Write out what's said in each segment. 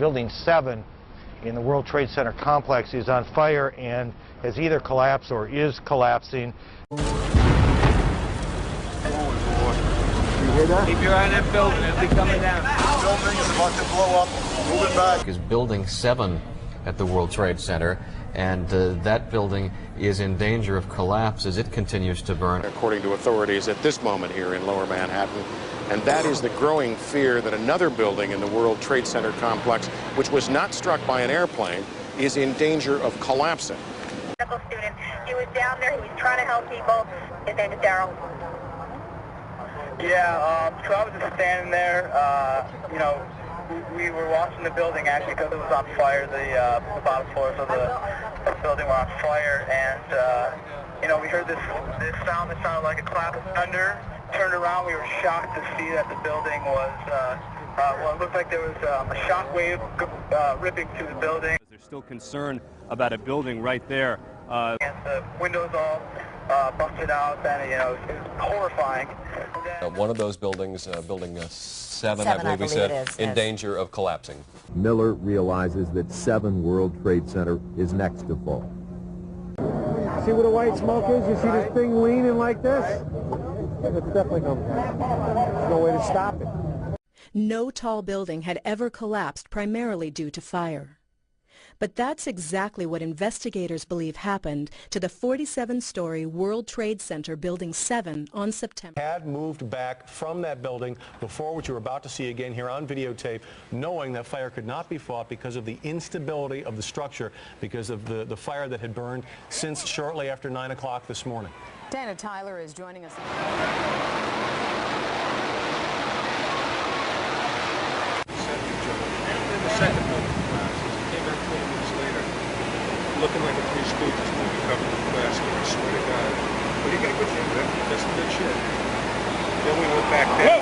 Building 7 in the World Trade Center complex is on fire and has either collapsed or is collapsing. You hear that? Keep your eye on that building. It'll be coming down. The building is about to blow up. Moving back. Is Building 7 at the World Trade Center, and that building is in danger of collapse as it continues to burn. According to authorities at this moment here in Lower Manhattan, and that is the growing fear that another building in the World Trade Center complex, which was not struck by an airplane, is in danger of collapsing. Medical student, he was down there, he was trying to help people. His name is Daryl. Yeah, so I was just standing there, you know, we were watching the building actually because it was on fire. The bottom floors of the building were on fire, and you know, we heard this sound that sounded like a clap of thunder. Turned around, we were shocked to see that the building was, well, it looked like there was a shock wave ripping through the building. There's still concern about a building right there. And the windows all busted out, and you know, it was horrifying. One of those buildings, Building 7, I believe we said, in danger of collapsing. Miller realizes that 7 World Trade Center is next to fall. See where the white smoke is? You see this thing leaning like this? It's definitely coming. There's no way to stop it. No tall building had ever collapsed primarily due to fire. But that's exactly what investigators believe happened to the 47-story World Trade Center Building 7 on September. Had moved back from that building before, which you're about to see again here on videotape, knowing that fire could not be fought because of the instability of the structure, because of the fire that had burned since shortly after 9 o'clock this morning. Dana Tyler is joining us. Looking like a Three Stooges movie covered in plastic, I swear to God. But you got a good thing, man. That's some good shit. Then we went back there.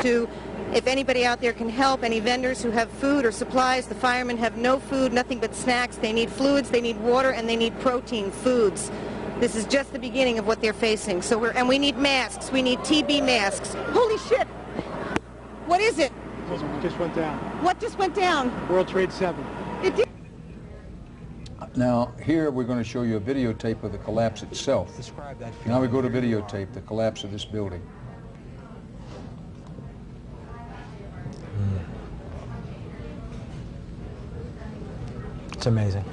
Whoa! If anybody out there can help, any vendors who have food or supplies, the firemen have no food, nothing but snacks. They need fluids, they need water, and they need protein foods. This is just the beginning of what they're facing. So and we need masks. We need TB masks. Holy shit! What is it? It just went down. What just went down? World Trade 7. It did. Now, here we're going to show you a videotape of the collapse itself. Describe that. Now we go to videotape, the collapse of this building. It's amazing.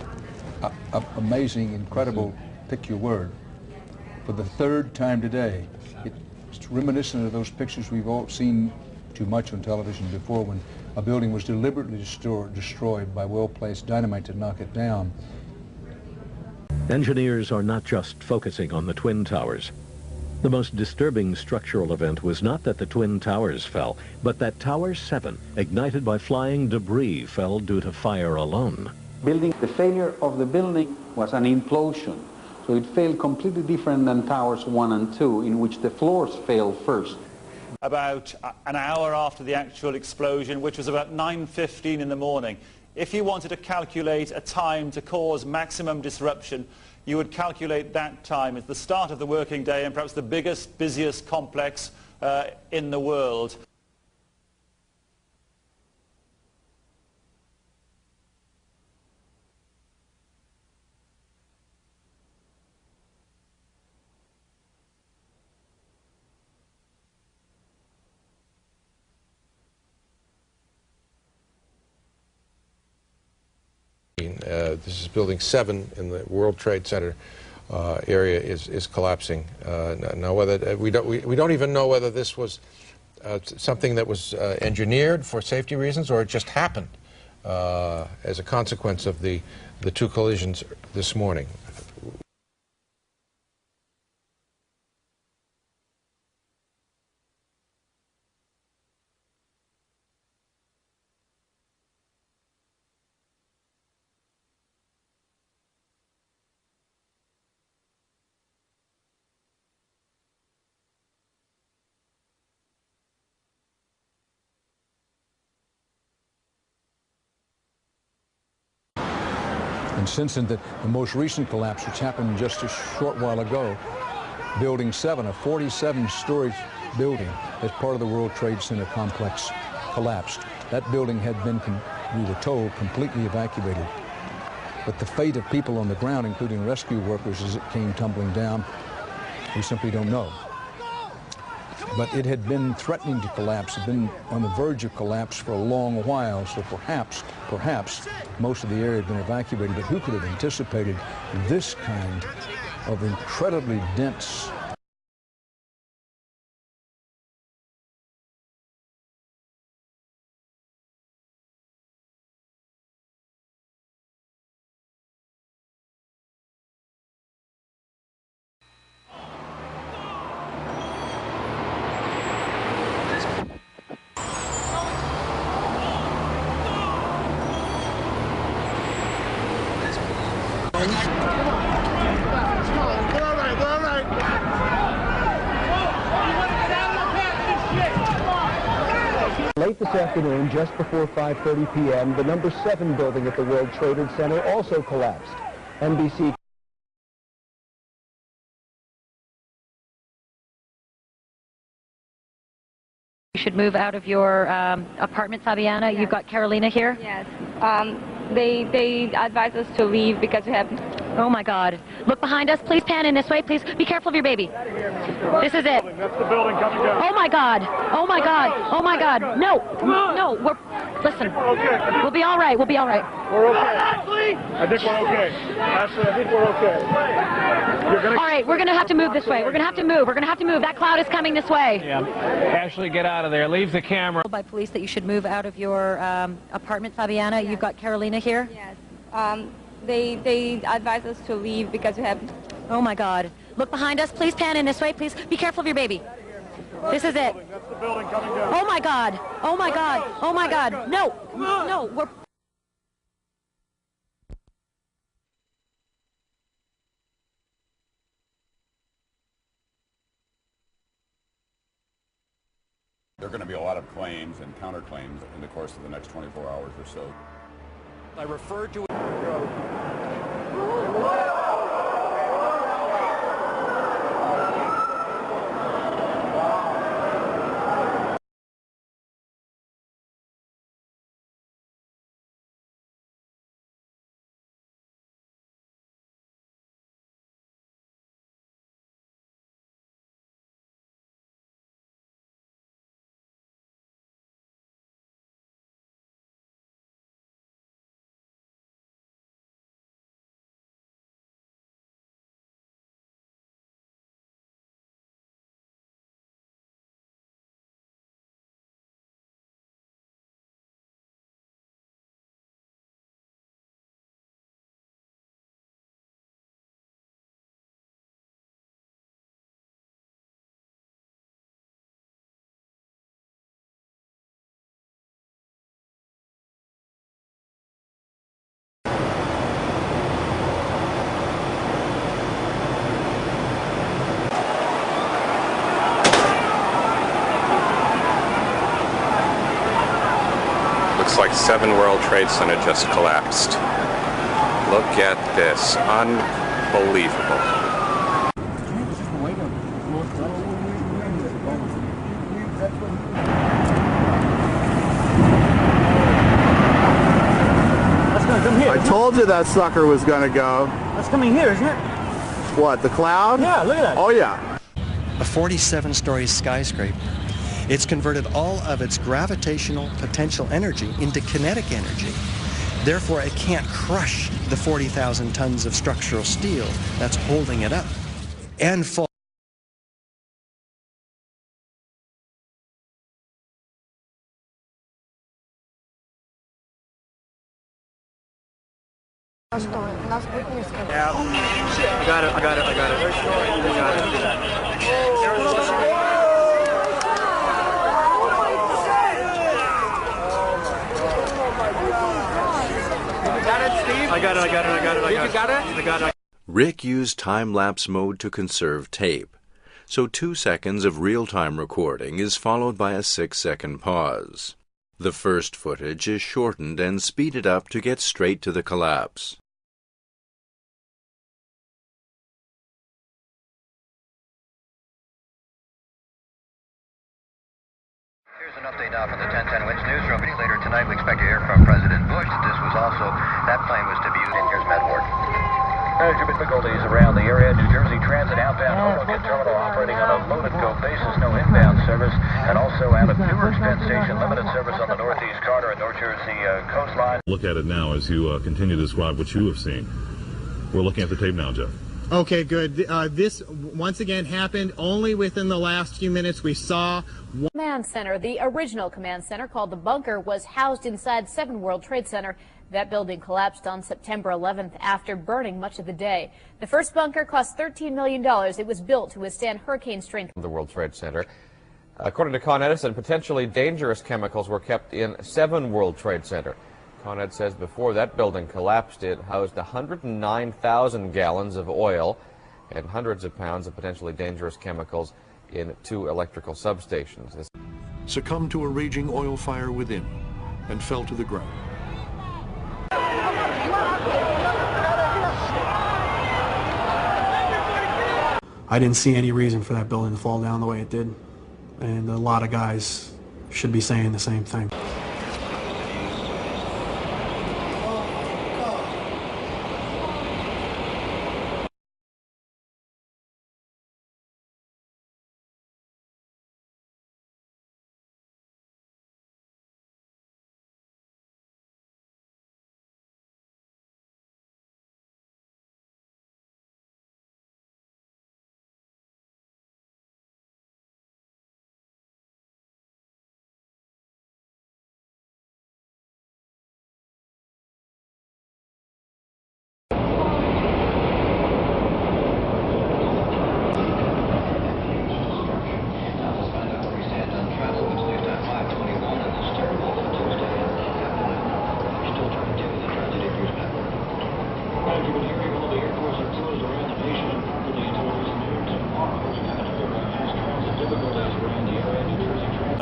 Amazing, incredible, pick your word. For the 3rd time today, it's reminiscent of those pictures we've all seen too much on television before, when a building was deliberately destroyed by well-placed dynamite to knock it down. Engineers are not just focusing on the Twin Towers. The most disturbing structural event was not that the Twin Towers fell, but that Tower 7, ignited by flying debris, fell due to fire alone. The failure of the building was an implosion, so it failed completely different than Towers 1 and 2, in which the floors failed first. About an hour after the actual explosion, which was about 9:15 in the morning. If you wanted to calculate a time to cause maximum disruption, you would calculate that time. It's the start of the working day and perhaps the biggest, busiest complex in the world. This is Building 7 in the World Trade Center area is collapsing. Now, whether we don't even know whether this was something that was engineered for safety reasons or it just happened as a consequence of the 2 collisions this morning. And since then, the most recent collapse, which happened just a short while ago, Building 7, a 47-story building as part of the World Trade Center complex, collapsed. That building had been, we were told, completely evacuated. But the fate of people on the ground, including rescue workers, as it came tumbling down, we simply don't know. But it had been threatening to collapse, had been on the verge of collapse for a long while, so perhaps most of the area had been evacuated. But who could have anticipated this kind of incredibly dense Late this afternoon, just before 5:30 p.m., the number 7 building at the World Trade Center also collapsed. NBC You should move out of your apartment, Fabiana. Yes. You've got Carolina here? Yes. They advise us to leave because we have... Oh my God. Look behind us. Please pan in this way. Please be careful of your baby. This is it. That's the building coming down. Oh my God. Oh my God. Oh my God. No. No. Listen. Okay. We'll be all right. We'll be all right. We're okay. I think we're okay. Ashley, I think we're okay. You're gonna... All right. We're going to have to move this way. We're going to have to move. We're going to have to move. That cloud is coming this way. Yeah. Ashley, get out of there. Leave the camera. By police that you should move out of your apartment, Fabiana. Yes. You've got Carolina here? Yes. They advise us to leave because we have... Oh my God. Look behind us. Please pan in this way. Please be careful of your baby. This is it. That's the building coming down. Oh my God. Oh my God. Oh my God. No. No. We're... There are going to be a lot of claims and counterclaims in the course of the next 24 hours or so. I referred to it. Looks like 7 World Trade Center just collapsed. Look at this. Unbelievable. I told you that sucker was gonna go. That's coming here, isn't it? What, the cloud? Yeah, look at that. Oh yeah. A 47-story skyscraper. It's converted all of its gravitational potential energy into kinetic energy. Therefore, it can't crush the 40,000 tons of structural steel that's holding it up and fall. Yeah. I got it. I got it. Rick used time-lapse mode to conserve tape. So 2 seconds of real-time recording is followed by a 6-second pause. The first footage is shortened and speeded up to get straight to the collapse. Here's an update now from the 1010 Winds newsroom. Later tonight, we expect to hear from President Bush. That plane was to be used, and here's Matt Ward. Major difficulties around the area. New Jersey Transit outbound Hoboken Terminal operating on a load-and-go basis, no inbound service, and also out of Newark Penn Station, limited service on the Northeast Corridor and North Jersey coastline. Look at it now as you continue to describe what you have seen. We're looking at the tape now, Jeff. Okay, good. This, once again, happened only within the last few minutes. We saw one command center. The original command center, called the bunker, was housed inside 7 World Trade Center. That building collapsed on September 11th after burning much of the day. The first bunker cost $13 million. It was built to withstand hurricane strength. The World Trade Center. According to Con Edison, potentially dangerous chemicals were kept in 7 World Trade Center. Con Ed says before that building collapsed, it housed 109,000 gallons of oil and hundreds of pounds of potentially dangerous chemicals in 2 electrical substations. Succumbed to a raging oil fire within and fell to the ground. I didn't see any reason for that building to fall down the way it did, and a lot of guys should be saying the same thing.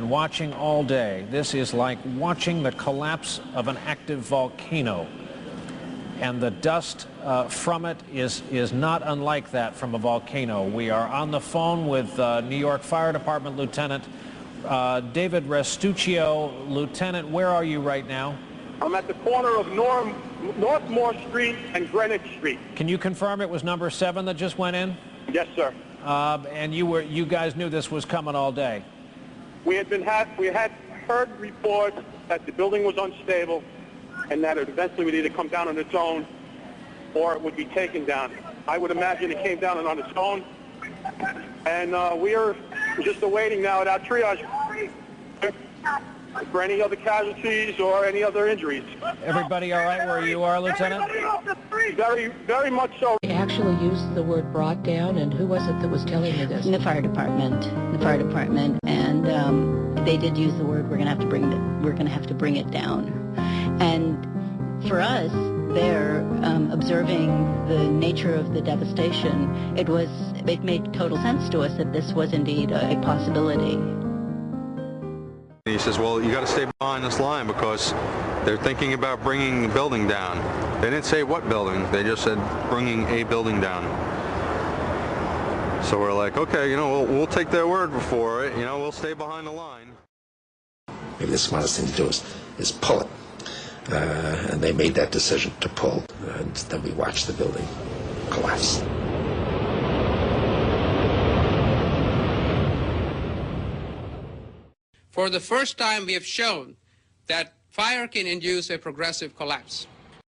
Watching all day. This is like watching the collapse of an active volcano, and the dust from it is not unlike that from a volcano. We are on the phone with New York Fire Department Lieutenant David Restuccio. Lieutenant, where are you right now? I'm at the corner of Northmore Street and Greenwich Street. Can you confirm it was number 7 that just went in? Yes, sir. And you guys knew this was coming all day? We had heard reports that the building was unstable and that it eventually would either come down on its own or it would be taken down. I would imagine it came down on its own, and we are just awaiting now at our triage for any other casualties or any other injuries. Everybody all right where you are, Lieutenant? Very, very much so. They actually used the word brought down, and who was it that was telling you this? The fire department. And they did use the word we're going to have to bring it down. And for us, there, observing the nature of the devastation, it made total sense to us that this was indeed a possibility. He says, well, you got to stay behind this line because they're thinking about bringing the building down. They didn't say what building, they just said bringing a building down. So we're like, okay, we'll take their word for it, we'll stay behind the line. Maybe the smartest thing to do is pull it. And they made that decision to pull, and then we watched the building collapse. For the first time, we have shown that fire can induce a progressive collapse.